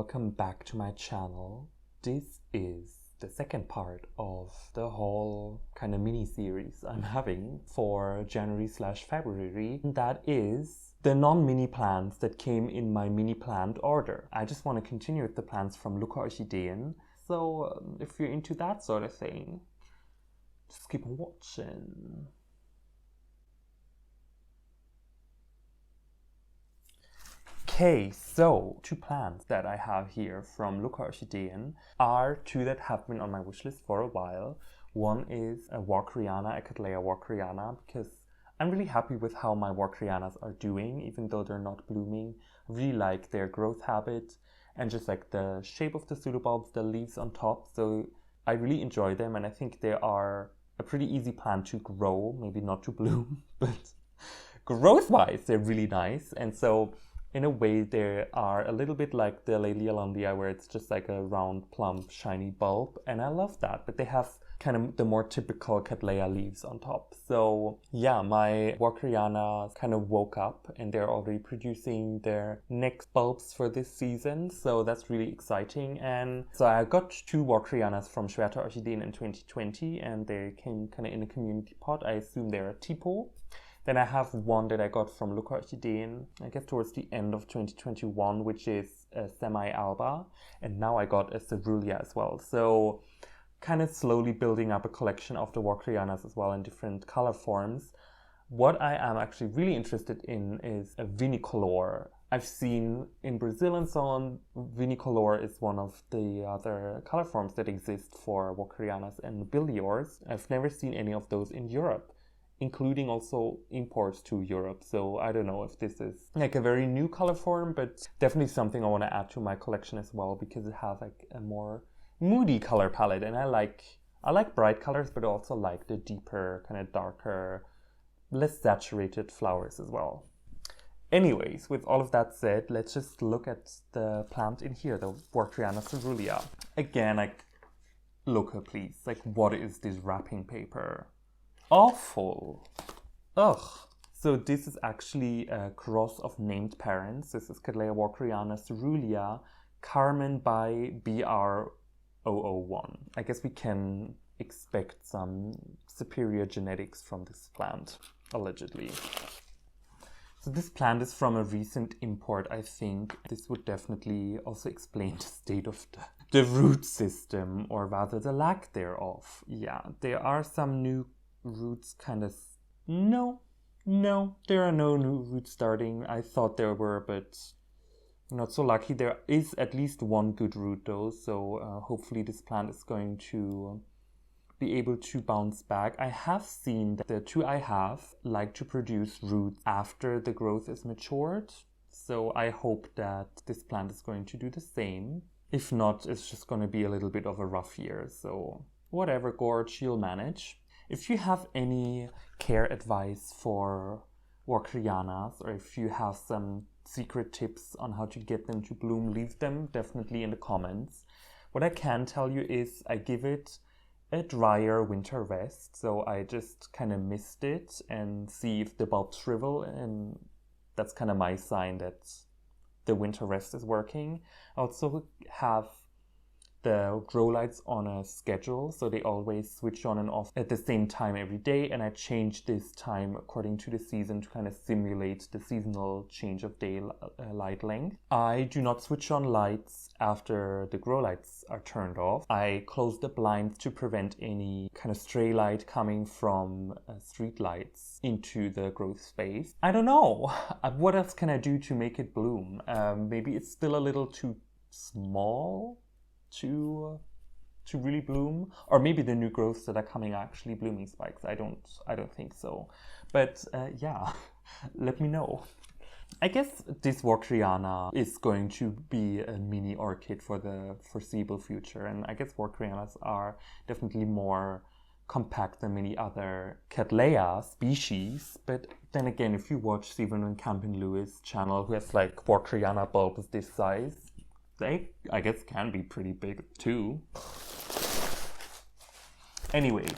welcome back to my channel. This is the second part of the whole kind of mini series I'm having for January/February. That is the non-mini plants that came in my mini plant order. I just want to continue with the plants from Lucke Orchideen. So if you're into that sort of thing, just keep watching. Okay, so two plants that I have here from Lucke Orchideen are two that have been on my wish list for a while. One is a walkeriana, a Cattleya walkeriana, because I'm really happy with how my walkerianas are doing, even though they're not blooming. I really like their growth habit and just like the shape of the pseudobulbs, the leaves on top. So I really enjoy them, and I think they are a pretty easy plant to grow, maybe not to bloom, but growth-wise, they're really nice. And so in a way, they are a little bit like the Laelia, where it's just like a round, plump, shiny bulb, and I love that. But they have kind of the more typical Cattleya leaves on top. So yeah, my walkerianas kind of woke up and they're already producing their next bulbs for this season. So that's really exciting. And so I got two walkerianas from Lucke Orchideen in 2020, and they came kind of in a community pot. I assume they're a tipo. Then I have one that I got from Lucke Orchideen, I guess towards the end of 2021, which is a semi-alba. And now I got a Coerulea as well. So kind of slowly building up a collection of the walkerianas as well in different color forms. What I am actually really interested in is a vinicolor. I've seen in Brazil and so on, vinicolor is one of the other color forms that exist for walkerianas and nobiliors. I've never seen any of those in Europe, including also imports to Europe. So I don't know if this is like a very new color form, but definitely something I want to add to my collection as well, because it has like a more moody color palette. And I like bright colors, but also like the deeper, kind of darker, less saturated flowers as well. Anyways, with all of that said, let's just look at the plant in here, the walkeriana Coerulea. Again, like, Lucke, please, like, what is this wrapping paper? Awful. Ugh. So this is actually a cross of named parents. This is Cattleya walkeriana Coerulea, Carmen by BR001. I guess we can expect some superior genetics from this plant, allegedly. So this plant is from a recent import, I think. This would definitely also explain the state of the root system, or rather the lack thereof. Yeah, there are some new roots kind of... No, there are no new roots starting. I thought there were, but not so lucky. There is at least one good root though, so hopefully this plant is going to be able to bounce back. I have seen that the two I have like to produce roots after the growth is matured, so I hope that this plant is going to do the same. If not, it's just going to be a little bit of a rough year, so whatever, Gorge, you'll manage. If you have any care advice for walkerianas, or if you have some secret tips on how to get them to bloom, leave them definitely in the comments. What I can tell you is I give it a drier winter rest, so I just kind of mist it and see if the bulbs shrivel, and that's kind of my sign that the winter rest is working. I also have the grow lights on a schedule, so they always switch on and off at the same time every day, and I change this time according to the season to kind of simulate the seasonal change of day light length. I do not switch on lights after the grow lights are turned off. I close the blinds to prevent any kind of stray light coming from street lights into the growth space. I don't know, what else can I do to make it bloom? Maybe it's still a little too small to really bloom, or maybe the new growths that are coming are actually blooming spikes. I don't think so, but yeah, let me know. I guess this walkeriana is going to be a mini orchid for the foreseeable future, and I guess walkerianas are definitely more compact than many other Cattleya species. But then again, if you watch Stephen and Campin Lewis channel, who has like walkeriana bulbs this size, they, I guess, can be pretty big too. Anyways,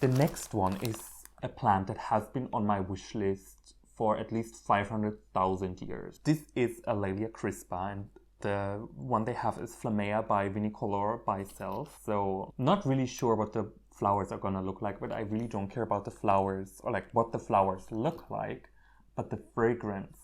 the next one is a plant that has been on my wish list for at least 500,000 years. This is a Laelia crispa, and The one they have is Flamea by Vinicolor by itself. So not really sure what the flowers are gonna look like, but I really don't care about the flowers or like what the flowers look like, but the fragrance.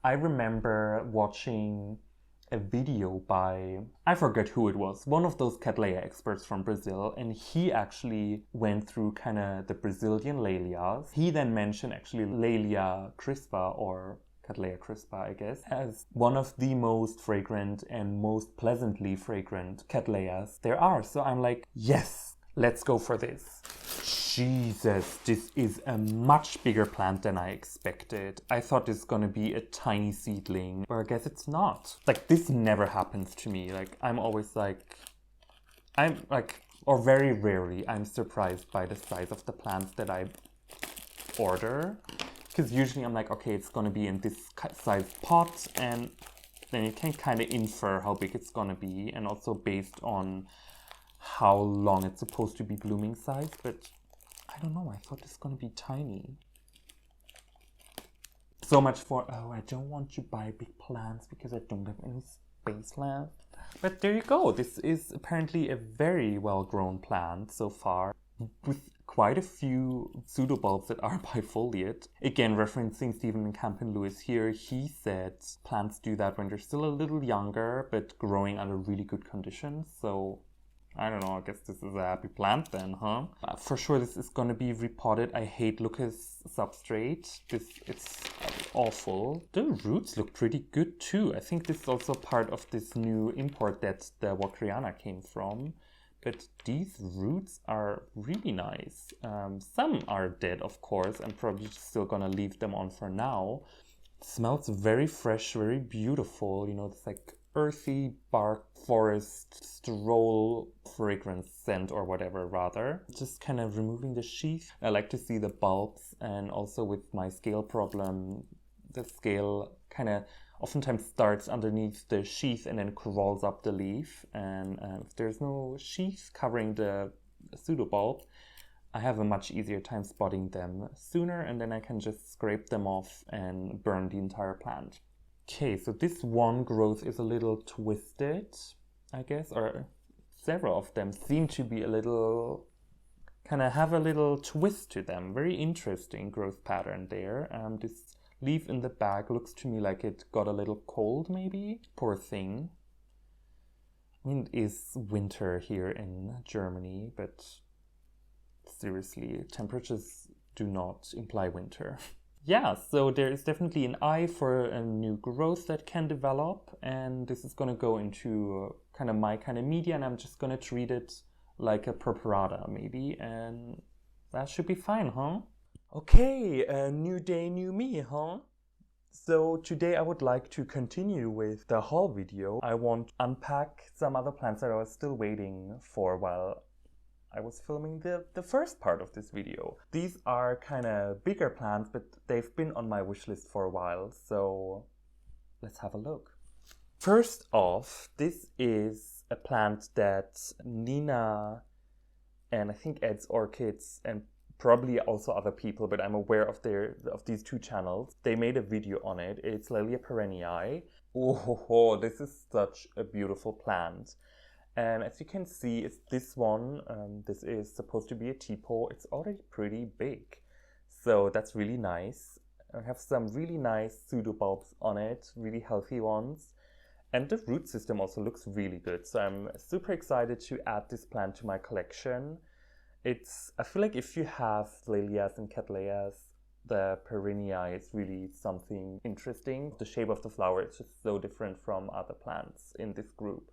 I remember watching a video by, I forget who it was, one of those Cattleya experts from Brazil, and he actually went through kind of the Brazilian Laelias. He then mentioned actually Laelia crispa, or Cattleya crispa, I guess, as one of the most fragrant and most pleasantly fragrant Cattleyas there are. So I'm like, yes, let's go for this. Jesus, this is a much bigger plant than I expected. I thought this was gonna be a tiny seedling, but I guess it's not. Like, this never happens to me. Like, I'm always like, or very rarely, I'm surprised by the size of the plants that I order. Because usually I'm like, okay, it's gonna be in this size pot, and then you can kind of infer how big it's gonna be, and also based on how long it's supposed to be blooming size, but I don't know, I thought it's gonna be tiny. So much for, oh, I don't want to buy big plants because I don't have any space left. But there you go, this is apparently a very well-grown plant so far, with quite a few pseudobulbs that are bifoliate. Again, referencing Stephen Campin Lewis here, he said plants do that when they're still a little younger, but growing under really good conditions. So I don't know, I guess this is a happy plant then, huh? For sure this is gonna be repotted. I hate Lucke's substrate. It's awful. The roots look pretty good too. I think this is also part of this new import that the walkeriana came from. But these roots are really nice. Some are dead, of course. I'm probably still gonna leave them on for now. It smells very fresh, very beautiful. You know, it's like earthy bark forest stroll fragrance scent or whatever, rather. Just kind of removing the sheath. I like to see the bulbs, and also with my scale problem, the scale kind of oftentimes starts underneath the sheath and then crawls up the leaf. And if there's no sheath covering the pseudobulb, I have a much easier time spotting them sooner, and then I can just scrape them off and burn the entire plant. Okay, so this one growth is a little twisted, I guess, or several of them seem to be a little, kind of have a little twist to them. Very interesting growth pattern there. This leaf in the back looks to me like it got a little cold, maybe. Poor thing. I mean, it is winter here in Germany, but seriously, temperatures do not imply winter. Yeah, so there is definitely an eye for a new growth that can develop, and this is going to go into kind of my kind of media, and I'm just going to treat it like a purpurata maybe, and that should be fine, huh? Okay, a new day, new me, huh? So today I would like to continue with the haul video. I want to unpack some other plants that I was still waiting for while I was filming the first part of this video. These are kind of bigger plants, but they've been on my wish list for a while, so let's have a look. First off, this is a plant that Nina and I think Ed's Orchids and probably also other people, but I'm aware of these two channels. They made a video on it. It's Laelia perrinii. Oh, this is such a beautiful plant. And as you can see, it's this one. This is supposed to be a Tipo. It's already pretty big. So that's really nice. I have some really nice pseudobulbs on it, really healthy ones. And the root system also looks really good. So I'm super excited to add this plant to my collection. I feel like if you have Laelias and Cattleyas, the perrinii is really something interesting. The shape of the flower is just so different from other plants in this group.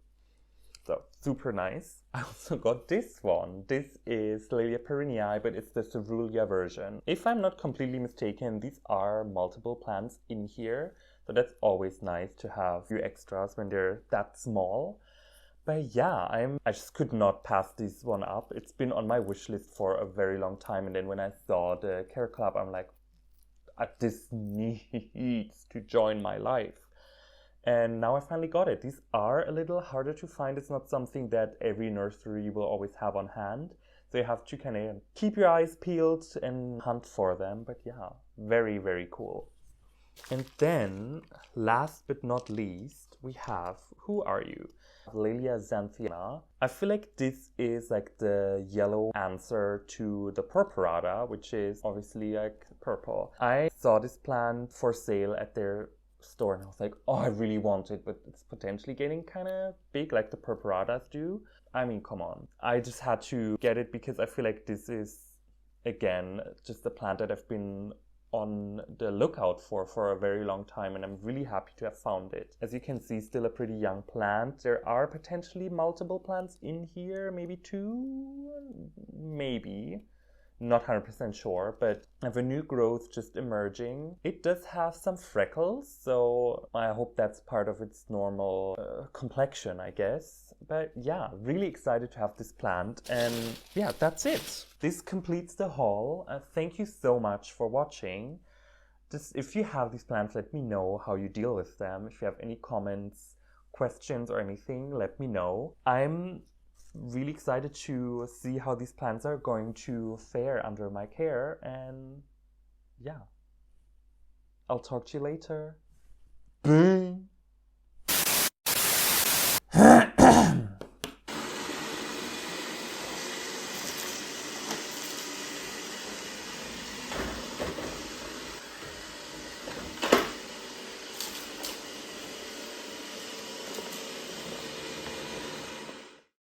So super nice. I also got this one. This is Laelia perrinii, but it's the Coerulea version. If I'm not completely mistaken, these are multiple plants in here. So that's always nice to have a few extras when they're that small. But yeah, I just could not pass this one up. It's been on my wish list for a very long time. And then when I saw the Care Club, I'm like, this needs to join my life. And now I finally got it. These are a little harder to find. It's not something that every nursery will always have on hand. So you have to kind of keep your eyes peeled and hunt for them. But yeah, very, very cool. And then, last but not least, we have, who are you? Laelia xanthina. I feel like this is like the yellow answer to the purpurata, which is obviously like purple. I saw this plant for sale at their store and I was like, oh, I really want it, but it's potentially getting kind of big like the purpuratas do. I mean, come on. I just had to get it because I feel like this is, again, just a plant that I've been on the lookout for a very long time, and I'm really happy to have found it. As you can see, still a pretty young plant. There are potentially multiple plants in here, maybe 2, maybe. Not 100% sure, but I have a new growth just emerging. It does have some freckles, so I hope that's part of its normal complexion, I guess. But yeah, really excited to have this plant, and yeah, that's it. This completes the haul. Thank you so much for watching. Just if you have these plants, let me know how you deal with them. If you have any comments, questions, or anything, let me know. I'm really excited to see how these plants are going to fare under my care, and yeah, I'll talk to you later. Bye.